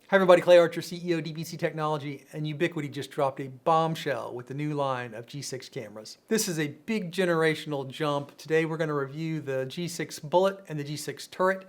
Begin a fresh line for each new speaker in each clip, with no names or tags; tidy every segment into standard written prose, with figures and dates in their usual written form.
Hi everybody, Clay Archer, CEO, DBC Technology, and Ubiquiti just dropped a bombshell with the new line of G6 cameras. This is a big generational jump. Today we're going to review the G6 Bullet and the G6 Turret.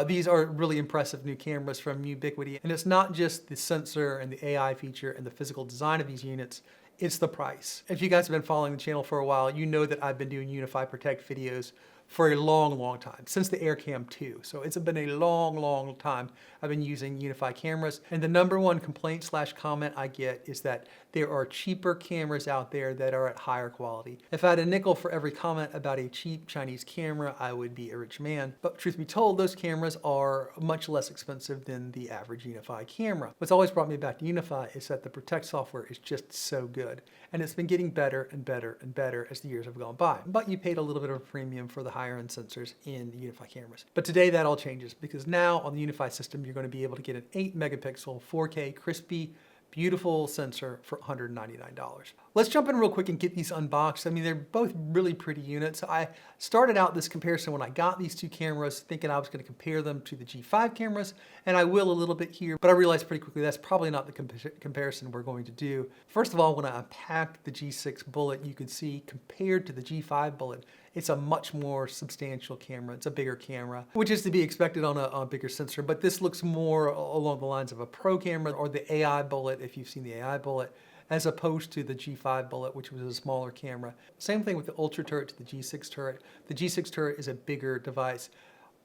These are really impressive new cameras from Ubiquiti, and it's not just the sensor and the AI feature and the physical design of these units, it's the price. If you guys have been following the channel for a while, you know that I've been doing Unifi Protect videos for a long time, since the AirCam 2. So it's been a long time I've been using Unifi cameras. And the number one complaint / comment I get is that there are cheaper cameras out there that are at higher quality. If I had a nickel for every comment about a cheap Chinese camera, I would be a rich man. But truth be told, those cameras are much less expensive than the average Unifi camera. What's always brought me back to Unifi is that the Protect software is just so good. And it's been getting better and better as the years have gone by. But you paid a little bit of a premium for the higher end sensors in the Unifi cameras. But today that all changes, because now on the Unifi system, you're going to be able to get an 8 megapixel 4K crispy, beautiful sensor for $199. Let's jump in real quick and get these unboxed. I mean, they're both really pretty units. I started out this comparison when I got these two cameras thinking I was going to compare them to the G5 cameras, and I will a little bit here, but I realized pretty quickly that's probably not the comparison we're going to do. First of all, when I unpacked the G6 Bullet, you can see compared to the G5 Bullet, it's a much more substantial camera. It's a bigger camera, which is to be expected on a bigger sensor, but this looks more along the lines of a pro camera or the AI Bullet, if you've seen the AI Bullet, as opposed to the G5 Bullet, which was a smaller camera. Same thing with the Ultra Turret to the G6 Turret. The G6 Turret is a bigger device.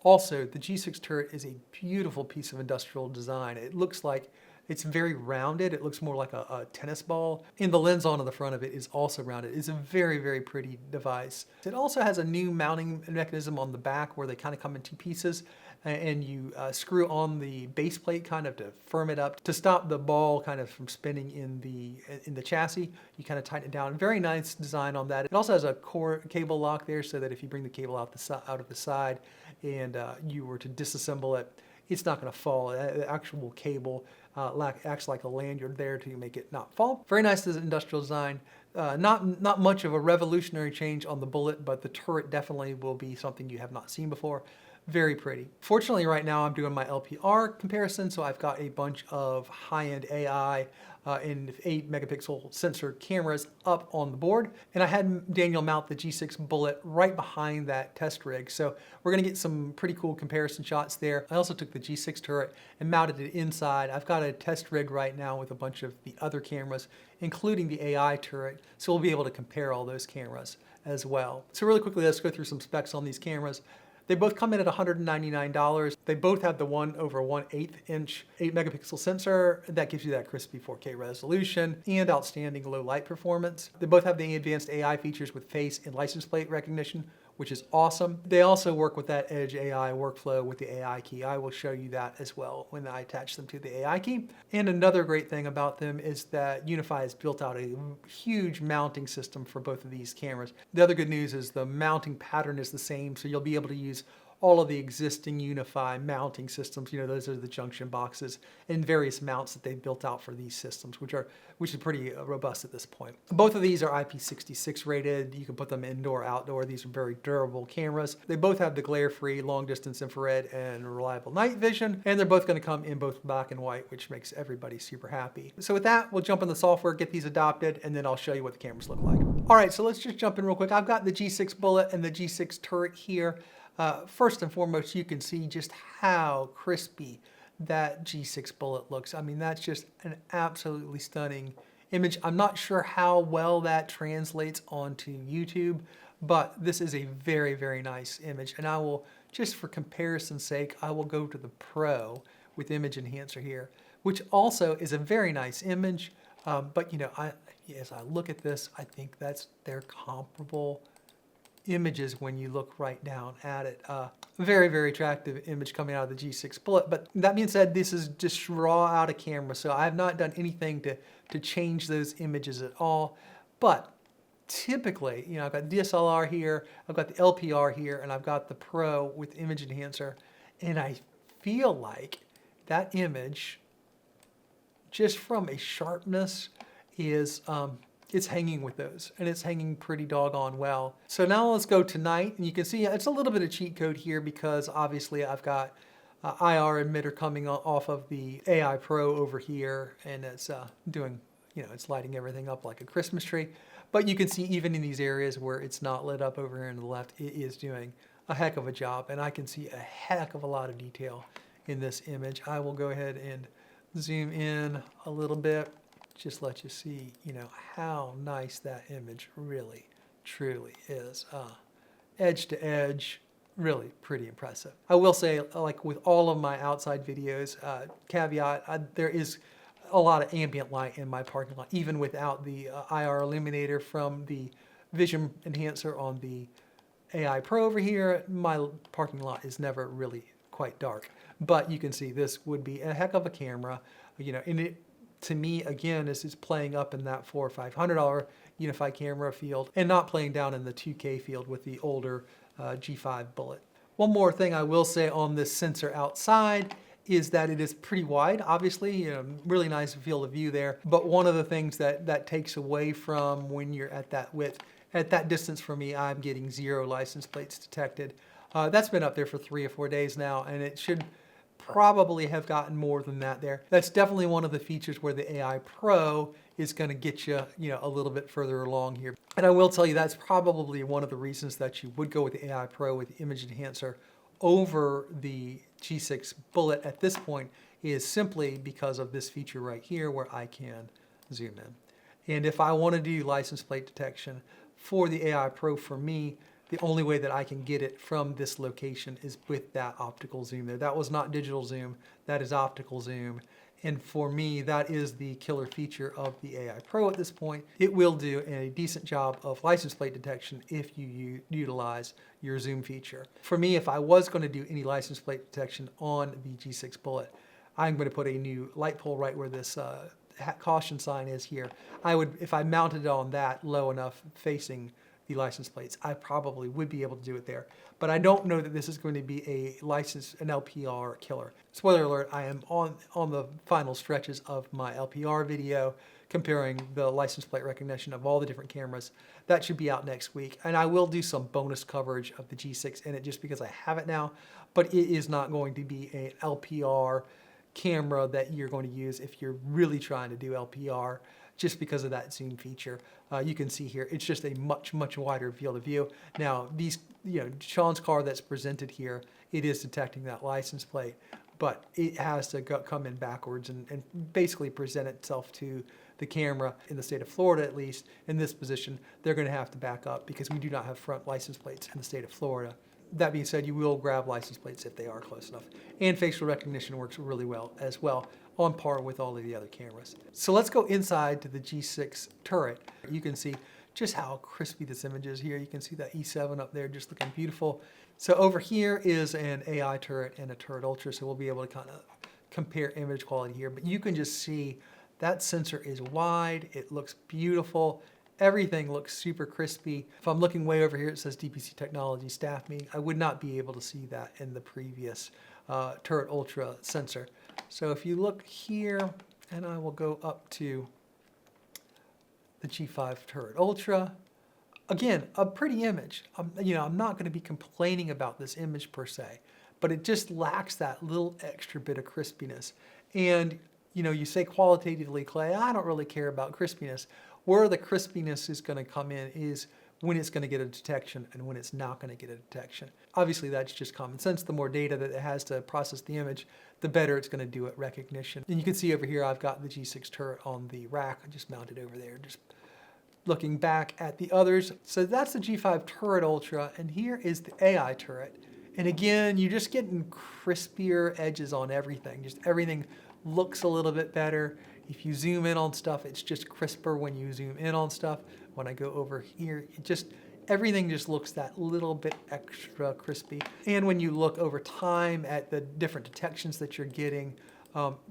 Also, the G6 Turret is a beautiful piece of industrial design. It looks like it's very rounded. It looks more like a tennis ball. And the lens on the front of it is also rounded. It's a very pretty device. It also has a new mounting mechanism on the back where they kind of come in two pieces, and you screw on the base plate kind of to firm it up to stop the ball kind of from spinning in the chassis. You kind of tighten it down. Very nice design on that. It also has a core cable lock there, so that if you bring the cable out of the side and you were to disassemble it, it's not going to fall. The actual cable acts like a lanyard there to make it not fall. Very nice industrial design. Not much of a revolutionary change on the Bullet, but the turret definitely will be something you have not seen before. Very pretty. Fortunately, right now I'm doing my LPR comparison, so I've got a bunch of high-end AI and 8 megapixel sensor cameras up on the board. And I had Daniel mount the G6 Bullet right behind that test rig. So we're gonna get some pretty cool comparison shots there. I also took the G6 Turret and mounted it inside. I've got a test rig right now with a bunch of the other cameras, including the AI turret. So we'll be able to compare all those cameras as well. So really quickly, let's go through some specs on these cameras. They both come in at $199. They both have the 1/1/8 inch 8 megapixel sensor. That gives you that crispy 4K resolution and outstanding low light performance. They both have the advanced AI features with face and license plate recognition, which is awesome. They also work with that Edge AI workflow with the AI key. I will show you that as well when I attach them to the AI key. And another great thing about them is that Unifi has built out a huge mounting system for both of these cameras. The other good news is the mounting pattern is the same, so you'll be able to use all of the existing Unifi mounting systems. You know, those are the junction boxes and various mounts that they've built out for these systems, which is pretty robust at this point. Both of these are IP66 rated. You can put them indoor, outdoor. These are very durable cameras. They both have the glare-free long-distance infrared and reliable night vision, and they're both going to come in both black and white, which makes everybody super happy. So with that, we'll jump in the software, get these adopted, and then I'll show you what the cameras look like. All right, so let's just jump in real quick. I've got the G6 Bullet and the G6 Turret here. First and foremost, you can see just how crispy that G6 Bullet looks. I mean, that's just an absolutely stunning image. I'm not sure how well that translates onto YouTube, but this is a very nice image. And I will, just for comparison's sake, I will go to the Pro with Image Enhancer here, which also is a very nice image. But you know, as I look at this, I think they're comparable images when you look right down at it. Very attractive image coming out of the G6 Bullet. But that being said, this is just raw out of camera, so I have not done anything to change those images at all. But typically, you know, I've got DSLR here, I've got the LPR here, and I've got the Pro with Image Enhancer, and I feel like that image, just from a sharpness, is it's hanging with those, and it's hanging pretty doggone well. So now let's go to night, and you can see it's a little bit of cheat code here because obviously I've got IR emitter coming off of the AI Pro over here, and it's doing, it's lighting everything up like a Christmas tree. But you can see even in these areas where it's not lit up over here on the left, it is doing a heck of a job, and I can see a heck of a lot of detail in this image. I will go ahead and zoom in a little bit, just let you see, how nice that image really, truly is. Edge to edge, really pretty impressive. I will say, like with all of my outside videos, caveat, there is a lot of ambient light in my parking lot, even without the IR illuminator from the vision enhancer on the AI Pro over here. My parking lot is never really quite dark, but you can see this would be a heck of a camera, and it, to me, again, this is playing up in that $400 or $500 Unifi camera field and not playing down in the 2K field with the older G5 Bullet. One more thing I will say on this sensor outside is that it is pretty wide, obviously, really nice field of view there. But one of the things that takes away from when you're at that width, at that distance from me, I'm getting 0 license plates detected. That's been up there for 3 or 4 days now, and it should probably have gotten more than that there. That's definitely one of the features where the AI Pro is going to get you, a little bit further along here. And I will tell you that's probably one of the reasons that you would go with the AI Pro with the image enhancer over the G6 Bullet at this point is simply because of this feature right here where I can zoom in. And if I want to do license plate detection for the AI Pro, for me, the only way that I can get it from this location is with that optical zoom there. That was not digital zoom, that is optical zoom. And for me, that is the killer feature of the AI Pro at this point. It will do a decent job of license plate detection if you utilize your zoom feature. For me, if I was going to do any license plate detection on the G6 Bullet, I'm going to put a new light pole right where this caution sign is here. I would, if I mounted it on that low enough facing the license plates, I probably would be able to do it there. But I don't know that this is going to be an LPR killer. Spoiler alert, I am on the final stretches of my LPR video comparing the license plate recognition of all the different cameras. That should be out next week. And I will do some bonus coverage of the G6 in it just because I have it now, but it is not going to be an LPR camera that you're going to use if you're really trying to do LPR, just because of that zoom feature. You can see here, it's just a much, much wider field of view. Now, these, Sean's car that's presented here, it is detecting that license plate, but it has to come in backwards and basically present itself to the camera in the state of Florida, at least. In this position, they're going to have to back up because we do not have front license plates in the state of Florida. That being said, you will grab license plates if they are close enough. And facial recognition works really well as well, on par with all of the other cameras. So let's go inside to the G6 turret. You can see just how crispy this image is here. You can see that E7 up there just looking beautiful. So over here is an AI turret and a turret ultra, so we'll be able to kind of compare image quality here. But you can just see that sensor is wide, it looks beautiful. Everything looks super crispy. If I'm looking way over here, it says DPC Technology staff meeting. I would not be able to see that in the previous Turret Ultra sensor. So if you look here, and I will go up to the G5 Turret Ultra, again, a pretty image. I'm not going to be complaining about this image per se, but it just lacks that little extra bit of crispiness. And you say qualitatively, Clay, I don't really care about crispiness. Where the crispiness is going to come in is when it's going to get a detection and when it's not going to get a detection. Obviously, that's just common sense. The more data that it has to process the image, the better it's going to do at recognition. And you can see over here, I've got the G6 turret on the rack. I just mounted over there, just looking back at the others. So that's the G5 Turret Ultra, and here is the AI turret. And again, you're just getting crispier edges on everything. Just everything looks a little bit better. If you zoom in on stuff, it's just crisper when you zoom in on stuff. When I go over here, everything just looks that little bit extra crispy. And when you look over time at the different detections that you're getting,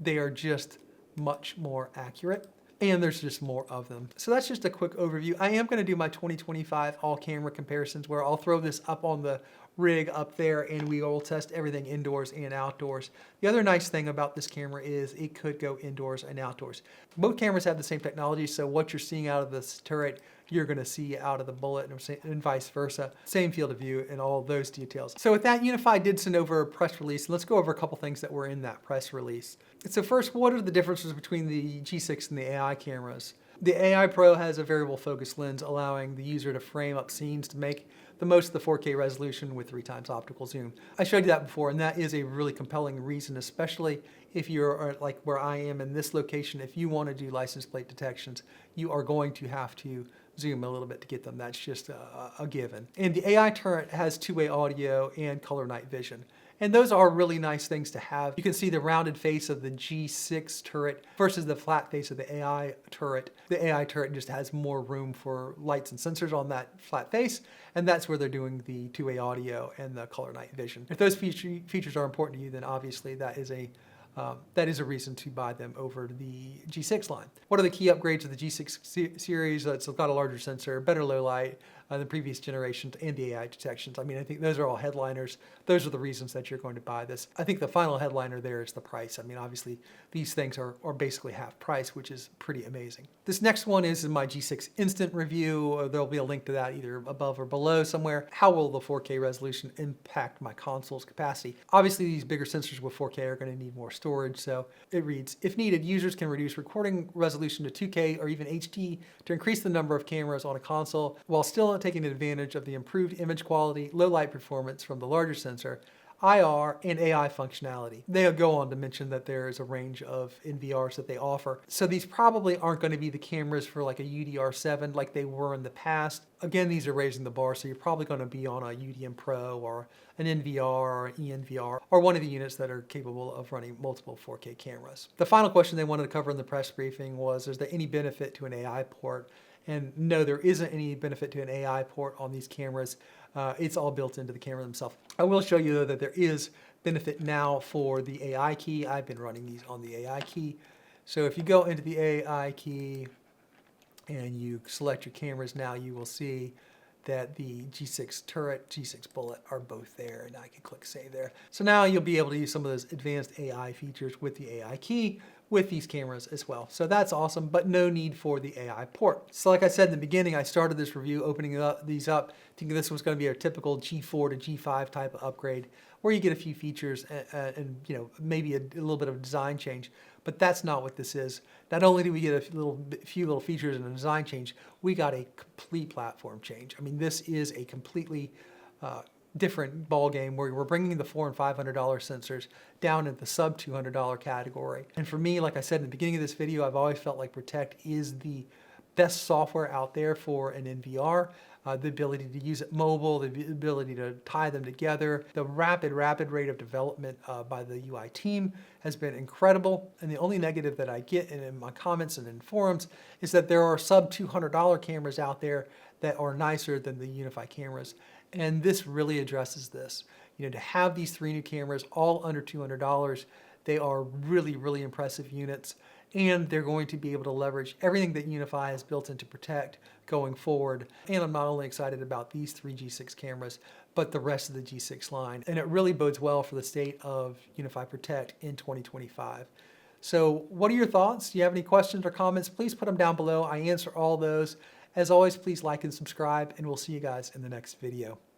they are just much more accurate. And there's just more of them. So that's just a quick overview. I am going to do my 2025 all camera comparisons where I'll throw this up on the rig up there, and we will test everything indoors and outdoors. The other nice thing about this camera is it could go indoors and outdoors. Both cameras have the same technology, so what you're seeing out of this turret, you're going to see out of the Bullet, and vice versa. Same field of view and all those details. So with that, Unifi did send over a press release. Let's go over a couple things that were in that press release. So first, what are the differences between the G6 and the AI cameras? The AI Pro has a variable focus lens, allowing the user to frame up scenes to make the most of the 4K resolution with 3x optical zoom. I showed you that before, and that is a really compelling reason, especially if you're like where I am in this location. If you want to do license plate detections, you are going to have to zoom a little bit to get them. That's just a given. And the AI turret has two-way audio and color night vision. And those are really nice things to have. You can see the rounded face of the G6 turret versus the flat face of the AI turret. The AI turret just has more room for lights and sensors on that flat face, and that's where they're doing the two-way audio and the color night vision. If those features are important to you, then obviously that is a reason to buy them over the G6 line. What are the key upgrades of the G6 series? It's got a larger sensor, better low light than previous generations, and the AI detections. I mean, I think those are all headliners. Those are the reasons that you're going to buy this. I think the final headliner there is the price. I mean, obviously, these things are basically half price, which is pretty amazing. This next one is in my G6 Instant review. There'll be a link to that either above or below somewhere. How will the 4K resolution impact my console's capacity? Obviously, these bigger sensors with 4K are going to need more storage, so it reads, if needed, users can reduce recording resolution to 2K or even HD to increase the number of cameras on a console while still taking advantage of the improved image quality, low light performance from the larger sensor, IR, and AI functionality. They'll go on to mention that there is a range of NVRs that they offer. So these probably aren't going to be the cameras for like a UDR7 like they were in the past. Again, these are raising the bar, so you're probably going to be on a UDM Pro or an NVR or an ENVR or one of the units that are capable of running multiple 4K cameras. The final question they wanted to cover in the press briefing was, is there any benefit to an AI port? And no, there isn't any benefit to an AI port on these cameras. It's all built into the camera themselves. I will show you though that there is benefit now for the AI key. I've been running these on the AI key. So if you go into the AI key and you select your cameras now, you will see that the G6 turret, G6 Bullet are both there, and I can click save there. So now you'll be able to use some of those advanced AI features with the AI key with these cameras as well. So that's awesome, but no need for the AI port. So like I said in the beginning, I started this review opening these up, thinking this was going to be a typical G4 to G5 type of upgrade, where you get a few features and maybe a little bit of a design change. But that's not what this is. Not only do we get a few little features and a design change, we got a complete platform change. I mean, this is a completely different ball game where we're bringing the $400 and $500 sensors down into the sub $200 category. And for me, like I said in the beginning of this video, I've always felt like Protect is the best software out there for an NVR. The ability to use it mobile, the ability to tie them together. The rapid rate of development by the UI team has been incredible. And the only negative that I get in my comments and in forums is that there are sub $200 cameras out there that are nicer than the Unifi cameras. And this really addresses this. To have these three new cameras all under $200, they are really, really impressive units. And they're going to be able to leverage everything that Unifi has built into Protect going forward. And I'm not only excited about these three G6 cameras, but the rest of the G6 line. And it really bodes well for the state of Unifi Protect in 2025. So what are your thoughts? Do you have any questions or comments? Please put them down below. I answer all those. As always, please like and subscribe, and we'll see you guys in the next video.